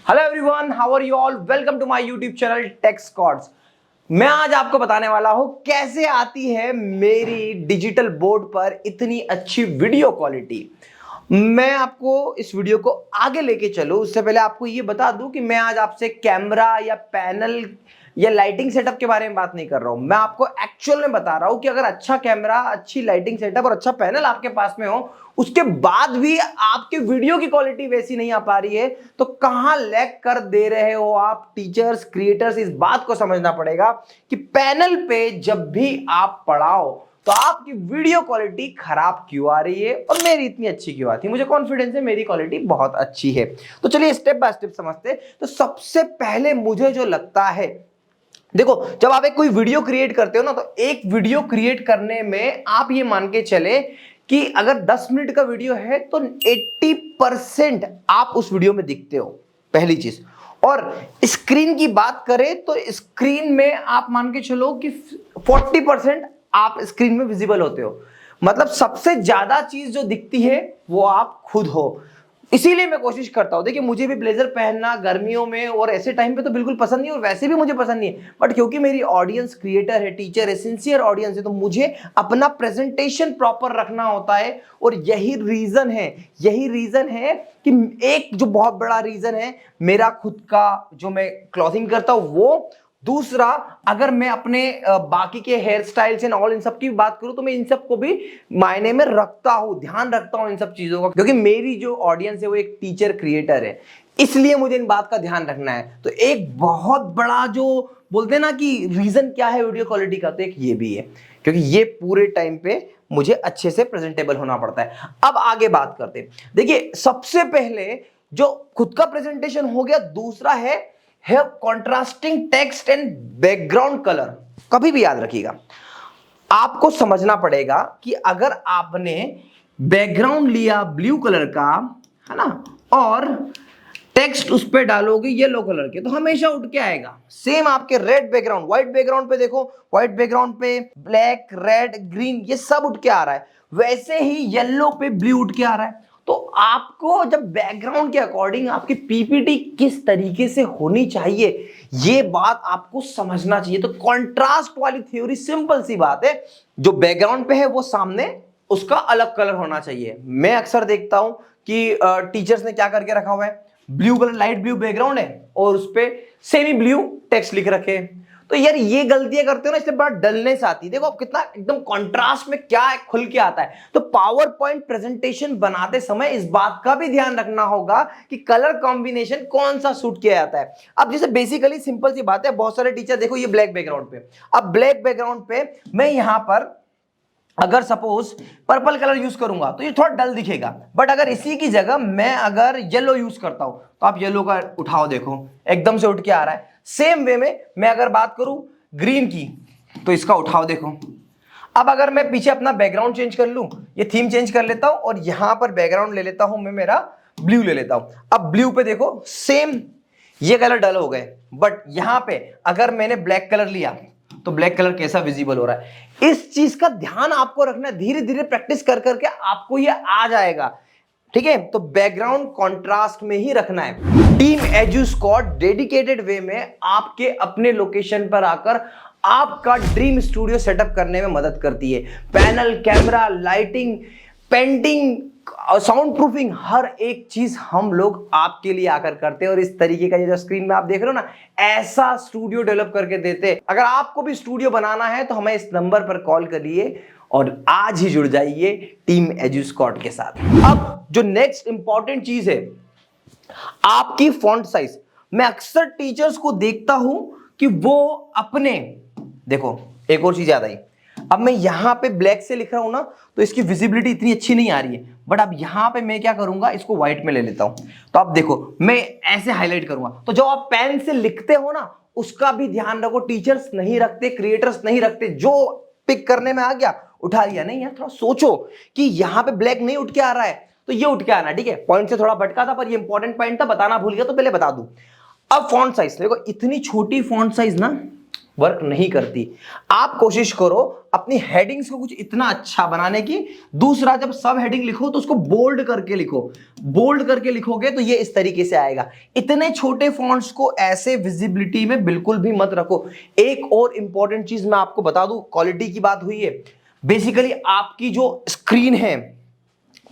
Hello everyone, how are you all? Welcome to my YouTube channel Tech Scots. मैं आज आपको बताने वाला हूं कैसे आती है मेरी डिजिटल बोर्ड पर इतनी अच्छी वीडियो क्वालिटी। मैं आपको इस वीडियो को आगे लेके चलूं उससे पहले आपको ये बता दूं कि मैं आज आपसे कैमरा या पैनल या लाइटिंग सेटअप के बारे में बात नहीं कर रहा हूं। मैं आपको एक्चुअल में बता रहा हूं कि अगर अच्छा कैमरा, अच्छी लाइटिंग सेटअप और अच्छा पैनल आपके पास में हो, उसके बाद भी आपके वीडियो की क्वालिटी वैसी नहीं आ पा रही है, तो कहां लैग कर दे रहे हो आप टीचर्स, क्रिएटर्स। इस बात को समझना पड़ेगा कि पैनल पे जब भी आप पढ़ाओ तो आपकी वीडियो क्वालिटी खराब क्यों आ रही है और मेरी इतनी अच्छी क्यों आती है। मुझे कॉन्फिडेंस है मेरी क्वालिटी बहुत अच्छी है। तो चलिए स्टेप बाय स्टेप समझते हैं। तो सबसे पहले मुझे जो लगता है, देखो, जब आप एक कोई वीडियो क्रिएट करते हो ना, तो एक वीडियो क्रिएट करने में आप ये मान के चले कि अगर 10 मिनट का वीडियो है तो 80% आप उस वीडियो में दिखते हो, पहली चीज। और स्क्रीन की बात करें तो स्क्रीन में आप मान के चलो कि 40% आप स्क्रीन में विजिबल होते हो। मतलब सबसे ज्यादा चीज जो दिखती है वो आप खुद हो। इसीलिए मैं कोशिश करता हूं। देखिए, मुझे भी ब्लेजर पहनना गर्मियों में और ऐसे टाइम पे तो बिल्कुल पसंद नहीं, और वैसे भी मुझे पसंद नहीं है, बट क्योंकि मेरी ऑडियंस क्रिएटर है, टीचर है, सिंसियर ऑडियंस है, तो मुझे अपना प्रेजेंटेशन प्रॉपर रखना होता है। और यही रीजन है कि एक जो बहुत बड़ा रीजन है मेरा खुद का जो मैं क्लॉथिंग करता हूं वो। दूसरा, अगर मैं अपने बाकी के हेयर स्टाइल्स एंड ऑल इन सब की बात करूं तो मैं इन सब को भी मायने में रखता हूं, ध्यान रखता हूं इन सब चीजों का, क्योंकि मेरी जो ऑडियंस है वो एक टीचर क्रिएटर है, इसलिए मुझे इन बात का ध्यान रखना है। तो एक बहुत बड़ा जो बोलते हैं ना कि रीजन क्या है वीडियो क्वालिटी का, तो एक ये भी है, क्योंकि ये पूरे टाइम पे मुझे अच्छे से प्रेजेंटेबल होना पड़ता है। अब आगे बात करते हैं। देखिए, सबसे पहले जो खुद का प्रेजेंटेशन हो गया, दूसरा है contrasting text and background colour. कभी भी याद रखिएगा, आपको समझना पड़ेगा कि अगर आपने बैकग्राउंड लिया ब्लू कलर का, है ना, और टेक्स्ट उस पे डालोगे येलो कलर के, तो हमेशा उठ के आएगा। सेम आपके रेड बैकग्राउंड, व्हाइट बैकग्राउंड पे देखो, व्हाइट बैकग्राउंड पे ब्लैक, रेड, ग्रीन ये सब उठ के आ रहा है, वैसे ही येलो पे ब्लू उठ के आ रहा है। तो आपको जब बैकग्राउंड के अकॉर्डिंग आपकी पीपीटी किस तरीके से होनी चाहिए, ये बात आपको समझना चाहिए। तो कॉन्ट्रास्ट वाली थ्योरी सिंपल सी बात है, जो बैकग्राउंड पे है वो सामने उसका अलग कलर होना चाहिए। मैं अक्सर देखता हूं कि टीचर्स ने क्या करके रखा हुआ है, blue colour, light blue background है और उस पे सेमी ब्लू टेक्स्ट लिख रखे। तो यार ये गलतियां करते हो ना, इसलिए बड़ा डलनेस आती है। देखो आप कितना एकदम कंट्रास्ट में क्या है, खुल के आता है। तो पावर पॉइंट प्रेजेंटेशन बनाते समय इस बात का भी ध्यान रखना होगा कि कलर कॉम्बिनेशन कौन सा सूट किया जाता है। अब जैसे बेसिकली सिंपल सी बात है, बहुत सारे टीचर देखो ये ब्लैक बैकग्राउंड पे, अब ब्लैक बैकग्राउंड पे मैं यहां पर अगर सपोज पर्पल कलर यूज करूंगा तो ये थोड़ा डल दिखेगा, बट अगर इसी की जगह मैं अगर येलो यूज करता हूं तो आप येलो का उठाओ, देखो एकदम से उठ के आ रहा है। सेम वे में मैं अगर बात करूं ग्रीन की, तो इसका उठाओ देखो। अब अगर मैं पीछे अपना बैकग्राउंड चेंज कर लूं, ये थीम चेंज कर लेता हूं और यहां पर बैकग्राउंड ले लेता हूं, मैं मेरा ब्लू ले लेता हूं। अब ब्लू पे देखो सेम ये कलर डल हो गए, बट यहां पे अगर मैंने ब्लैक कलर लिया तो ब्लैक कलर कैसा विजिबल हो रहा है। इस चीज का ध्यान आपको रखना, धीरे धीरे प्रैक्टिस कर करके आपको ये आ जाएगा। ठीक है, तो बैकग्राउंड कंट्रास्ट में ही रखना है। टीम एजू स्क्वाड डेडिकेटेड वे में आपके अपने लोकेशन पर आकर आपका ड्रीम स्टूडियो सेटअप करने में मदद करती है। Panel, camera, lighting, painting, soundproofing, हर एक चीज हम लोग आपके लिए आकर करते हैं। और इस तरीके का ये जो स्क्रीन में आप देख रहे हो ना, ऐसा स्टूडियो डेवलप करके देते हैं। अगर आपको भी स्टूडियो बनाना है तो हमें इस नंबर पर कॉल करिए और आज ही जुड़ जाइए टीम एजू स्क्वाड के साथ। अब जो नेक्स्ट इंपॉर्टेंट चीज है, आपकी फॉन्ट साइज। मैं अक्सर टीचर्स को देखता हूं कि वो अपने, देखो एक और चीज याद आई, अब मैं यहां पे ब्लैक से लिख रहा हूं ना, तो इसकी विजिबिलिटी इतनी अच्छी नहीं आ रही है, बट अब यहां पे मैं क्या करूंगा, इसको व्हाइट में ले लेता हूं। तो अब देखो मैं ऐसे हाईलाइट करूंगा, तो जो आप पेन से लिखते हो ना उसका भी ध्यान रखो। टीचर्स नहीं रखते, क्रिएटर्स नहीं रखते, जो पिक करने में आ गया उठा लिया। नहीं यार, थोड़ा सोचो कि यहां पे ब्लैक नहीं उठ के आ रहा है तो ये उठ के आना। ठीक है, पॉइंट से थोड़ा भटका था पर ये इंपॉर्टेंट पॉइंट था, बताना भूल गया तो पहले बता दूं। अब फॉन्ट साइज देखो, इतनी छोटी फॉन्ट साइज ना वर्क नहीं करती। आप कोशिश करो अपनी हेडिंग्स को कुछ इतना अच्छा बनाने की। दूसरा, जब सब हेडिंग लिखो तो उसको बोल्ड करके लिखो। बोल्ड करके लिखोगे तो ये इस तरीके से आएगा। इतने छोटे फॉन्ट्स को ऐसे विजिबिलिटी में बिल्कुल भी मत रखो। एक और इंपॉर्टेंट चीज मैं आपको बता दूं, क्वालिटी की बात हुई है, बेसिकली आपकी जो स्क्रीन है,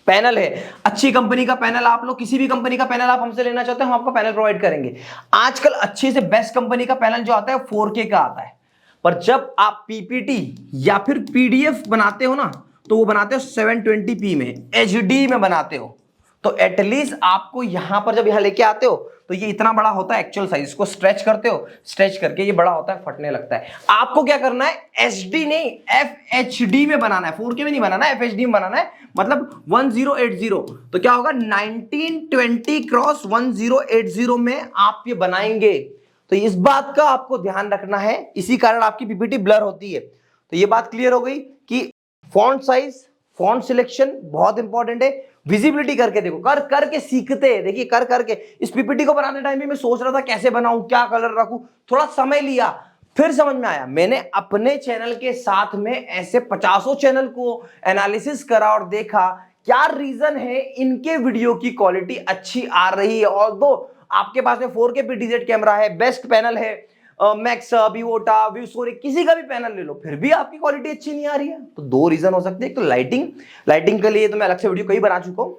पैनल है, अच्छी कंपनी का पैनल, आप लोग किसी भी कंपनी का पैनल आप हमसे लेना चाहते हो, हम आपको पैनल प्रोवाइड करेंगे। आजकल अच्छे से बेस्ट कंपनी का पैनल जो आता है 4K का आता है, पर जब आप पीपीटी या फिर पीडीएफ बनाते हो ना, तो वो बनाते हो 720p में, एचडी में बनाते हो। तो एटलीस्ट आपको यहां पर जब यहां लेके आते हो तो ये इतना बड़ा होता है एक्चुअल साइज, इसको स्ट्रेच करते हो, स्ट्रेच करके ये बड़ा होता है, फटने लगता है। आपको क्या करना है, एचडी नहीं एफएचडी में बनाना है, 4K में नहीं बनाना है, एफएचडी में बनाना है, मतलब 1080। तो क्या होगा, 1920x1080 में आप ये बनाएंगे। तो इस बात का आपको ध्यान रखना है, इसी कारण आपकी पीपीटी ब्लर होती है। तो ये बात क्लियर हो गई कि फॉन्ट साइज, फॉन्ट सिलेक्शन बहुत इंपॉर्टेंट है। विजिबिलिटी करके देखो, कर करके सीखते हैं। देखिए कर करके इस पीपीटी को बनाने टाइम भी मैं सोच रहा था कैसे बनाऊं, क्या कलर रखूं, थोड़ा समय लिया, फिर समझ में आया। मैंने अपने चैनल के साथ में ऐसे 50 चैनल को एनालिसिस करा और देखा क्या रीजन है इनके वीडियो की क्वालिटी अच्छी आ रही है। ऑल्दो आपके पास में 4K PTZ कैमरा है, बेस्ट पैनल है, मैक्स, विवोटा, विवसोरी, किसी का भी पैनल ले लो, फिर भी आपकी क्वालिटी अच्छी नहीं आ रही है। तो दो रीजन हो सकते हैं। एक तो लाइटिंग के लिए तो मैं अलग से वीडियो कई बना चुका हूं,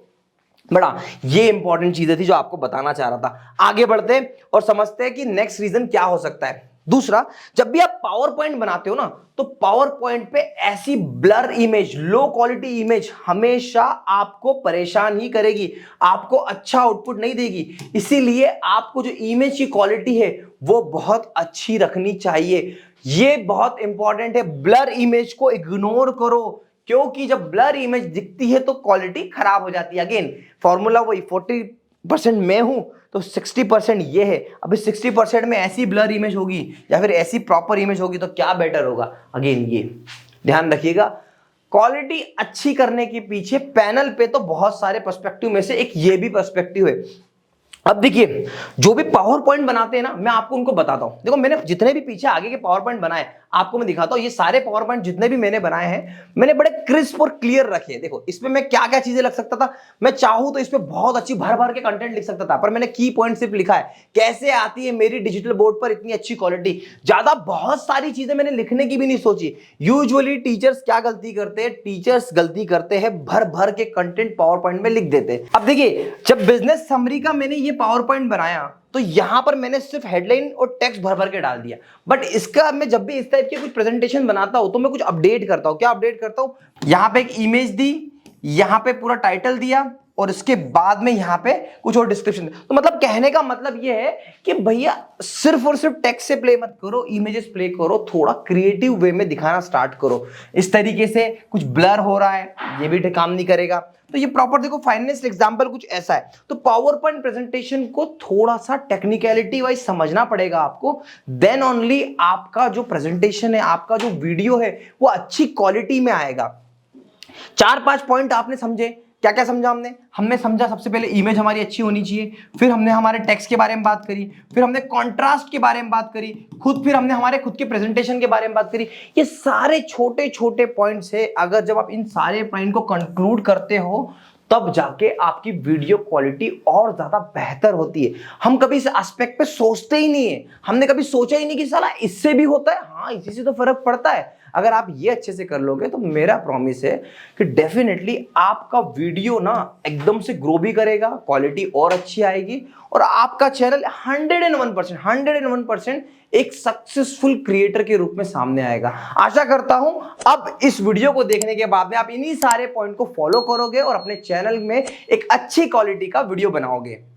बड़ा ये इंपॉर्टेंट चीजें थी जो आपको बताना चाह रहा था। आगे बढ़ते और समझते हैं कि नेक्स्ट रीजन क्या हो सकता है। दूसरा, जब भी आप पावर पॉइंट बनाते हो ना, तो पावर पॉइंट पे ऐसी blur image, low quality image हमेशा आपको परेशान ही करेगी, आपको अच्छा आउटपुट नहीं देगी। इसीलिए आपको जो इमेज की क्वालिटी है वो बहुत अच्छी रखनी चाहिए। ये बहुत इंपॉर्टेंट है। ब्लर इमेज को इग्नोर करो, क्योंकि जब ब्लर इमेज दिखती है तो क्वालिटी खराब हो जाती है। अगेन फॉर्मूला वही, 40% मैं हूं तो 60% ये है। अभी 60% में ऐसी ब्लर इमेज होगी या फिर ऐसी प्रॉपर इमेज होगी तो क्या बेटर होगा। अगेन ये ध्यान रखिएगा, क्वालिटी अच्छी करने के पीछे पैनल पे तो बहुत सारे पर्सपेक्टिव में से एक ये भी पर्सपेक्टिव है। अब देखिए, जो भी पावर पॉइंट बनाते हैं ना, मैं आपको उनको बताता हूं। देखो मैंने जितने भी पीछे आगे के पावर पॉइंट बनाए आपको मैं दिखाता हूं। ये सारे पावर पॉइंट जितने भी मैंने बनाए हैं, मैंने बड़े क्रिस्प और क्लियर रखे हैं। देखो इसमें मैं क्या क्या चीजें लग सकता था, मैं चाहूं तो इसमें बहुत अच्छी भर भर के कंटेंट लिख सकता था, पर मैंने की पॉइंट सिर्फ लिखा है, कैसे आती है मेरी डिजिटल बोर्ड पर इतनी अच्छी क्वालिटी। ज्यादा बहुत सारी चीजें मैंने लिखने की भी नहीं सोची। यूजुअली टीचर्स क्या गलती करते हैं, टीचर्स गलती करते हैं भर भर के कंटेंट पावर पॉइंट में लिख देते हैं। अब देखिए, जब बिजनेस समरी का मैंने ये पावर पॉइंट बनाया तो यहां पर मैंने सिर्फ हेडलाइन और टेक्स्ट भर भर के डाल दिया। बट इसका मैं जब भी इस टाइप की कुछ प्रेजेंटेशन बनाता हूं तो मैं कुछ अपडेट करता हूं। क्या अपडेट करता हूं, यहां पे एक इमेज दी, यहां पे पूरा टाइटल दिया और इसके बाद में यहां पे कुछ और डिस्क्रिप्शन। तो मतलब कहने का मतलब यह है कि भैया सिर्फ और सिर्फ टेक्स्ट से प्ले मत करो, इमेजेस प्ले करो, थोड़ा क्रिएटिव वे में दिखाना स्टार्ट करो। इस तरीके से कुछ ब्लर हो रहा है, ये भी काम नहीं करेगा। तो ये प्रॉपर देखो, फाइनेंस एग्जांपल कुछ ऐसा है। तो पावर पॉइंट प्रेजेंटेशन को थोड़ा सा टेक्निकलिटी वाइज समझना पड़ेगा आपको, देन ओनली आपका जो प्रेजेंटेशन है, आपका जो वीडियो है वो अच्छी क्वालिटी में आएगा। 4-5 पॉइंट आपने समझे, क्या क्या समझा हमने समझा सबसे पहले इमेज हमारी अच्छी होनी चाहिए, फिर हमने हमारे टेक्स्ट के बारे में बात करी, फिर हमने कंट्रास्ट के बारे में बात करी, फिर हमने हमारे खुद के प्रेजेंटेशन के बारे में बात करी। ये सारे छोटे छोटे पॉइंट्स है, अगर जब आप इन सारे पॉइंट को कंक्लूड करते हो तब जाके आपकी वीडियो क्वालिटी और ज्यादा बेहतर होती है। हम कभी इस एस्पेक्ट पे सोचते ही नहीं है, हमने कभी सोचा ही नहीं कि साला इससे भी होता है, हाँ इसी से तो फर्क पड़ता है। अगर आप ये अच्छे से कर लोगे तो मेरा प्रॉमिस है कि डेफिनेटली आपका वीडियो ना एकदम से ग्रो भी करेगा, क्वालिटी और अच्छी आएगी और आपका चैनल 101% एक सक्सेसफुल क्रिएटर के रूप में सामने आएगा। आशा करता हूं अब इस वीडियो को देखने के बाद में आप इन्हीं सारे पॉइंट को फॉलो करोगे और अपने चैनल में एक अच्छी क्वालिटी का वीडियो बनाओगे।